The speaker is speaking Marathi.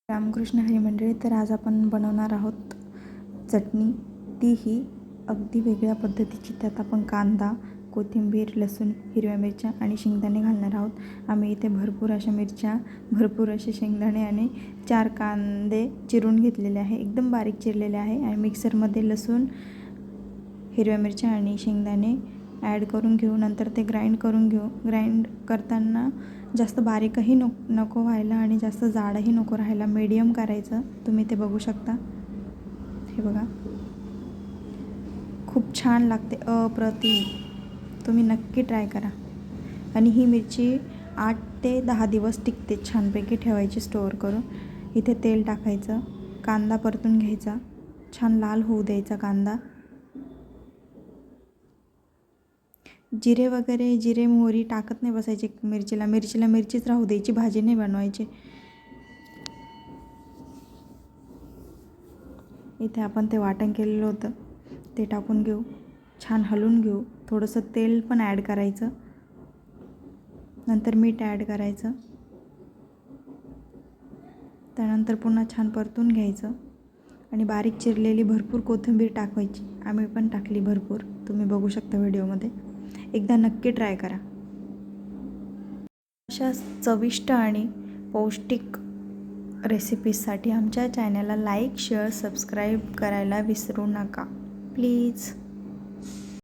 रामकृष्ण हरी मंडळी, तर आज आपण बनवणार आहोत चटणी. तीही अगदी वेगळ्या पद्धतीची. त्यात आपण कांदा, कोथिंबीर, लसूण, हिरव्या मिरच्या आणि शेंगदाणे घालणार आहोत. आम्ही इथे भरपूर अशा मिरच्या, भरपूर असे शेंगदाणे आणि 4 कांदे चिरून घेतलेले आहे, एकदम बारीक चिरलेले आहे. आणि मिक्सरमध्ये लसूण, हिरव्या मिरच्या आणि शेंगदाणे ॲड करून घेऊ. नंतर ते ग्राइंड करून घेऊ. ग्राइंड करताना जास्त बारीकही नको व्हायला आणि जास्त जाडही नको राहायला, मीडियम करायचं. तुम्ही ते बघू शकता. हे बघा, खूप छान लागते, अप्रतिम. तुम्ही नक्की ट्राय करा. आणि ही मिरची 8 ते 10 दिवस टिकते. छानपैकी ठेवायची स्टोअर करून. इथे तेल टाकायचं, कांदा परतून घ्यायचा, छान लाल होऊ द्यायचा कांदा. जिरे मोहरी टाकत नाही बसायची मिरचीला मिरचीच राहू द्यायची, भाजी नाही बनवायची. इथे आपण ते वाटण केलेलं होतं ते टाकून घेऊ, छान हलवून घेऊ. थोडंसं तेल पण ॲड करायचं, नंतर मीठ ॲड करायचं. त्यानंतर पुन्हा छान परतून घ्यायचं आणि बारीक चिरलेली भरपूर कोथिंबीर टाकायची. आम्ही पण टाकली भरपूर, तुम्ही बघू शकता व्हिडिओमध्ये. एकदा नक्की ट्राय करा. अशा चविष्ट आणि पौष्टिक रेसिपीजसाठी आमच्या चॅनलला लाईक, शेअर, सबस्क्राईब करायला विसरू नका प्लीज.